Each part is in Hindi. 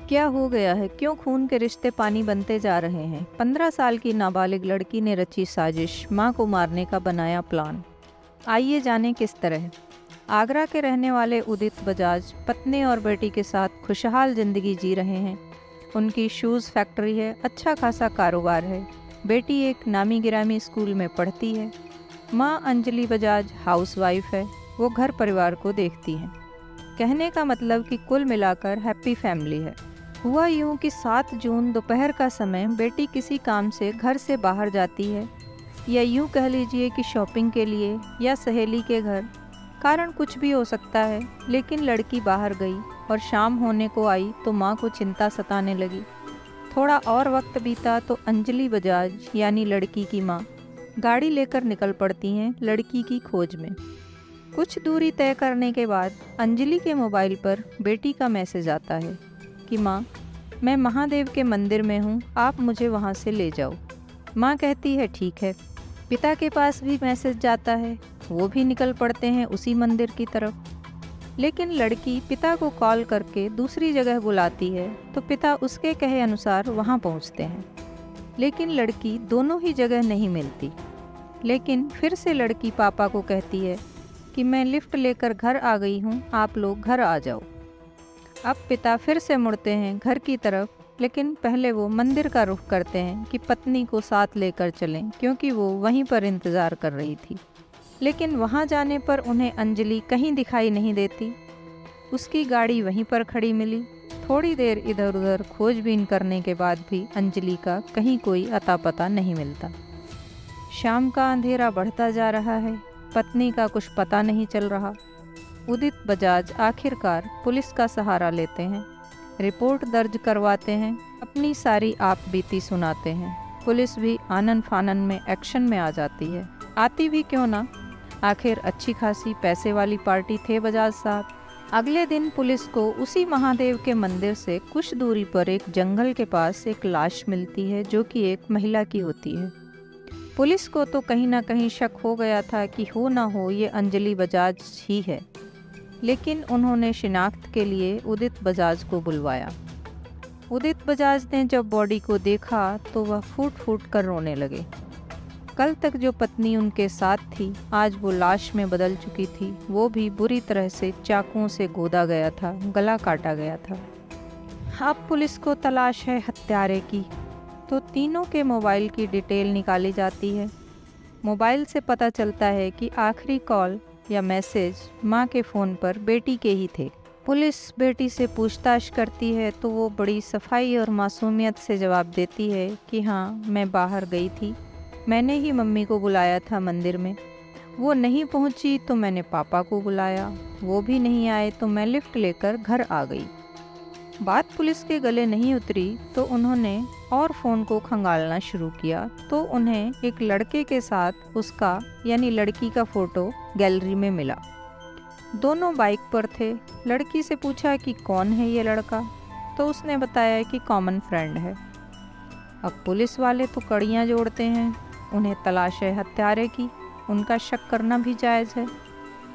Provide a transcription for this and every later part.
क्या हो गया है? क्यों खून के रिश्ते पानी बनते जा रहे हैं? 15 साल की नाबालिग लड़की ने रची साजिश, मां को मारने का बनाया प्लान। आइए जानें किस तरह। आगरा के रहने वाले उदित बजाज पत्नी और बेटी के साथ खुशहाल जिंदगी जी रहे हैं। उनकी शूज़ फैक्ट्री है, अच्छा खासा कारोबार है। बेटी एक नामी गिरामी स्कूल में पढ़ती है। मां अंजलि बजाज हाउसवाइफ है, वो घर परिवार को देखती हैं। कहने का मतलब कि कुल मिलाकर हैप्पी फैमिली है। हुआ यूं कि 7 जून दोपहर का समय बेटी किसी काम से घर से बाहर जाती है, या यूं कह लीजिए कि शॉपिंग के लिए या सहेली के घर। कारण कुछ भी हो सकता है, लेकिन लड़की बाहर गई और शाम होने को आई तो माँ को चिंता सताने लगी। थोड़ा और वक्त बीता तो अंजलि बजाज यानी लड़की की माँ गाड़ी लेकर निकल पड़ती हैं लड़की की खोज में। कुछ दूरी तय करने के बाद अंजलि के मोबाइल पर बेटी का मैसेज आता है कि माँ, मैं महादेव के मंदिर में हूँ, आप मुझे वहाँ से ले जाओ। माँ कहती है ठीक है। पिता के पास भी मैसेज जाता है, वो भी निकल पड़ते हैं उसी मंदिर की तरफ। लेकिन लड़की पिता को कॉल करके दूसरी जगह बुलाती है तो पिता उसके कहे अनुसार वहाँ पहुँचते हैं। लेकिन लड़की दोनों ही जगह नहीं मिलती। लेकिन फिर से लड़की पापा को कहती है कि मैं लिफ्ट लेकर घर आ गई हूँ, आप लोग घर आ जाओ। अब पिता फिर से मुड़ते हैं घर की तरफ, लेकिन पहले वो मंदिर का रुख करते हैं कि पत्नी को साथ लेकर चलें, क्योंकि वो वहीं पर इंतज़ार कर रही थी। लेकिन वहाँ जाने पर उन्हें अंजलि कहीं दिखाई नहीं देती। उसकी गाड़ी वहीं पर खड़ी मिली। थोड़ी देर इधर उधर खोजबीन करने के बाद भी अंजलि का कहीं कोई अता पता नहीं मिलता। शाम का अंधेरा बढ़ता जा रहा है, पत्नी का कुछ पता नहीं चल रहा। उदित बजाज आखिरकार पुलिस का सहारा लेते हैं, रिपोर्ट दर्ज करवाते हैं, अपनी सारी आप बीती सुनाते हैं। पुलिस भी आनन फानन में एक्शन में आ जाती है। आती भी क्यों ना, आखिर अच्छी खासी पैसे वाली पार्टी थे बजाज साहब। अगले दिन पुलिस को उसी महादेव के मंदिर से कुछ दूरी पर एक जंगल के पास एक लाश मिलती है, जो कि एक महिला की होती है। पुलिस को तो कहीं ना कहीं शक हो गया था कि हो ना हो ये अंजलि बजाज ही है, लेकिन उन्होंने शिनाख्त के लिए उदित बजाज को बुलवाया। उदित बजाज ने जब बॉडी को देखा तो वह फूट फूट कर रोने लगे। कल तक जो पत्नी उनके साथ थी, आज वो लाश में बदल चुकी थी। वो भी बुरी तरह से चाकुओं से गोदा गया था, गला काटा गया था। अब पुलिस को तलाश है हत्यारे की, तो तीनों के मोबाइल की डिटेल निकाली जाती है। मोबाइल से पता चलता है कि आखिरी कॉल या मैसेज माँ के फ़ोन पर बेटी के ही थे। पुलिस बेटी से पूछताछ करती है तो वो बड़ी सफाई और मासूमियत से जवाब देती है कि हाँ, मैं बाहर गई थी, मैंने ही मम्मी को बुलाया था मंदिर में। वो नहीं पहुँची तो मैंने पापा को बुलाया, वो भी नहीं आए तो मैं लिफ्ट लेकर घर आ गई। बात पुलिस के गले नहीं उतरी तो उन्होंने और फ़ोन को खंगालना शुरू किया, तो उन्हें एक लड़के के साथ उसका यानी लड़की का फ़ोटो गैलरी में मिला। दोनों बाइक पर थे। लड़की से पूछा कि कौन है ये लड़का, तो उसने बताया कि कॉमन फ्रेंड है। अब पुलिस वाले तो कड़ियाँ जोड़ते हैं, उन्हें तलाश है हत्यारे की, उनका शक करना भी जायज़ है।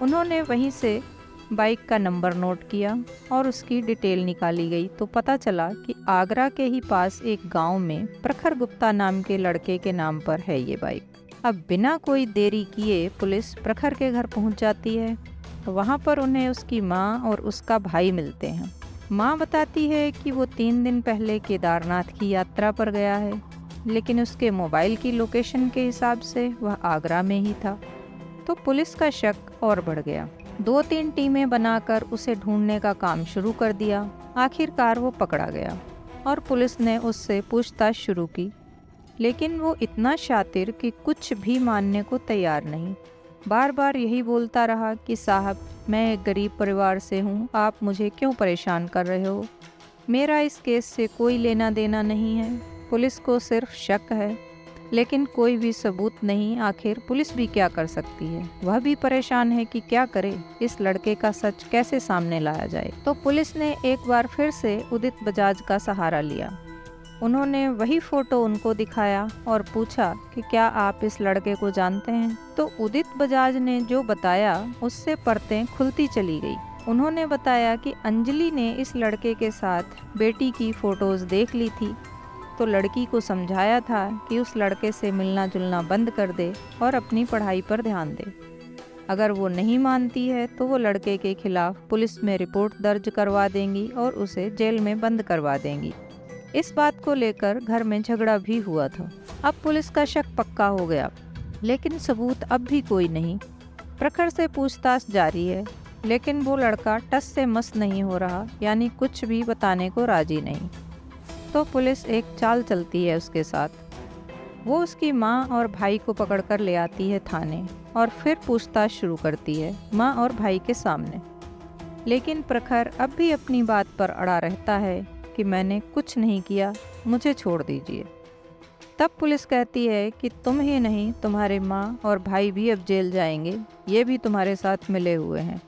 उन्होंने वहीं से बाइक का नंबर नोट किया और उसकी डिटेल निकाली गई, तो पता चला कि आगरा के ही पास एक गांव में प्रखर गुप्ता नाम के लड़के के नाम पर है ये बाइक। अब बिना कोई देरी किए पुलिस प्रखर के घर पहुंच जाती है। वहां पर उन्हें उसकी माँ और उसका भाई मिलते हैं। माँ बताती है कि वो 3 दिन पहले केदारनाथ की यात्रा पर गया है, लेकिन उसके मोबाइल की लोकेशन के हिसाब से वह आगरा में ही था। तो पुलिस का शक और बढ़ गया। 2-3 टीमें बनाकर उसे ढूंढने का काम शुरू कर दिया। आखिरकार वो पकड़ा गया और पुलिस ने उससे पूछताछ शुरू की, लेकिन वो इतना शातिर कि कुछ भी मानने को तैयार नहीं। बार बार यही बोलता रहा कि साहब, मैं एक गरीब परिवार से हूँ, आप मुझे क्यों परेशान कर रहे हो, मेरा इस केस से कोई लेना देना नहीं है। पुलिस को सिर्फ शक है, लेकिन कोई भी सबूत नहीं। आखिर पुलिस भी क्या कर सकती है, वह भी परेशान है कि क्या करे, इस लड़के का सच कैसे सामने लाया जाए। तो पुलिस ने एक बार फिर से उदित बजाज का सहारा लिया। उन्होंने वही फ़ोटो उनको दिखाया और पूछा कि क्या आप इस लड़के को जानते हैं। तो उदित बजाज ने जो बताया उससे परतें खुलती चली गई। उन्होंने बताया कि अंजलि ने इस लड़के के साथ बेटी की फ़ोटोज़ देख ली थी, तो लड़की को समझाया था कि उस लड़के से मिलना जुलना बंद कर दे और अपनी पढ़ाई पर ध्यान दे। अगर वो नहीं मानती है तो वो लड़के के खिलाफ पुलिस में रिपोर्ट दर्ज करवा देंगी और उसे जेल में बंद करवा देंगी। इस बात को लेकर घर में झगड़ा भी हुआ था। अब पुलिस का शक पक्का हो गया, लेकिन सबूत अब भी कोई नहीं। प्रखर से पूछताछ जारी है, लेकिन वो लड़का टस से मस नहीं हो रहा, यानी कुछ भी बताने को राजी नहीं। तो पुलिस एक चाल चलती है उसके साथ। वो उसकी माँ और भाई को पकड़कर ले आती है थाने और फिर पूछताछ शुरू करती है माँ और भाई के सामने। लेकिन प्रखर अब भी अपनी बात पर अड़ा रहता है कि मैंने कुछ नहीं किया, मुझे छोड़ दीजिए। तब पुलिस कहती है कि तुम ही नहीं, तुम्हारे माँ और भाई भी अब जेल जाएंगे, ये भी तुम्हारे साथ मिले हुए हैं।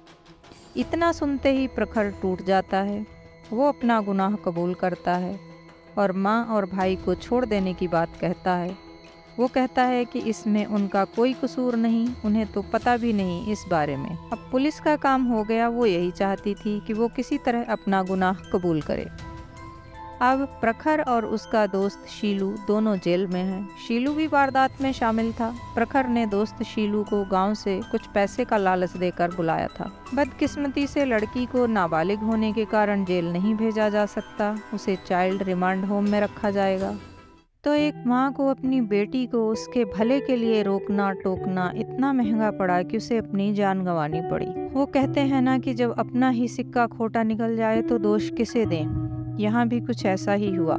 इतना सुनते ही प्रखर टूट जाता है। वो अपना गुनाह कबूल करता है और माँ और भाई को छोड़ देने की बात कहता है। वो कहता है कि इसमें उनका कोई कसूर नहीं, उन्हें तो पता भी नहीं इस बारे में। अब पुलिस का काम हो गया। वो यही चाहती थी कि वो किसी तरह अपना गुनाह कबूल करे। अब प्रखर और उसका दोस्त शीलू दोनों जेल में हैं। शीलू भी वारदात में शामिल था। प्रखर ने दोस्त शीलू को गांव से कुछ पैसे का लालच देकर बुलाया था। बदकिस्मती से लड़की को नाबालिग होने के कारण जेल नहीं भेजा जा सकता, उसे चाइल्ड रिमांड होम में रखा जाएगा। तो एक माँ को अपनी बेटी को उसके भले के लिए रोकना टोकना इतना महंगा पड़ा कि उसे अपनी जान गंवानी पड़ी। वो कहते हैं ना कि जब अपना ही सिक्का खोटा निकल जाए तो दोष किसे दें। यहाँ भी कुछ ऐसा ही हुआ,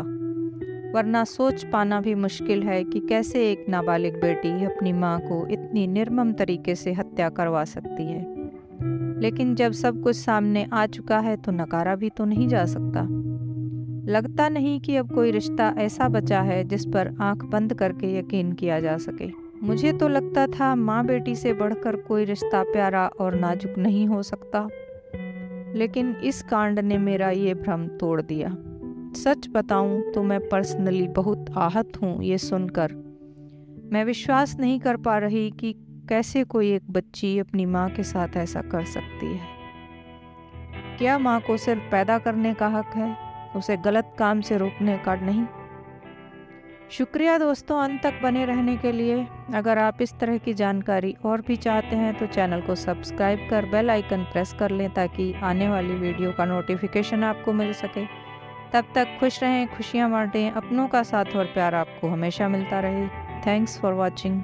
वरना सोच पाना भी मुश्किल है कि कैसे एक नाबालिग बेटी अपनी माँ को इतनी निर्मम तरीके से हत्या करवा सकती है। लेकिन जब सब कुछ सामने आ चुका है तो नकारा भी तो नहीं जा सकता। लगता नहीं कि अब कोई रिश्ता ऐसा बचा है जिस पर आंख बंद करके यकीन किया जा सके। मुझे तो लगता था माँ बेटी से बढ़कर कोई रिश्ता प्यारा और नाजुक नहीं हो सकता, लेकिन इस कांड ने मेरा ये भ्रम तोड़ दिया। सच बताऊं तो मैं पर्सनली बहुत आहत हूँ ये सुनकर। मैं विश्वास नहीं कर पा रही कि कैसे कोई एक बच्ची अपनी माँ के साथ ऐसा कर सकती है। क्या माँ को सिर्फ पैदा करने का हक है, उसे गलत काम से रोकने का नहीं? शुक्रिया दोस्तों अंत तक बने रहने के लिए। अगर आप इस तरह की जानकारी और भी चाहते हैं तो चैनल को सब्सक्राइब कर बेल आइकन प्रेस कर लें ताकि आने वाली वीडियो का नोटिफिकेशन आपको मिल सके। तब तक खुश रहें, खुशियाँ बांटें, अपनों का साथ और प्यार आपको हमेशा मिलता रहे। Thanks for watching.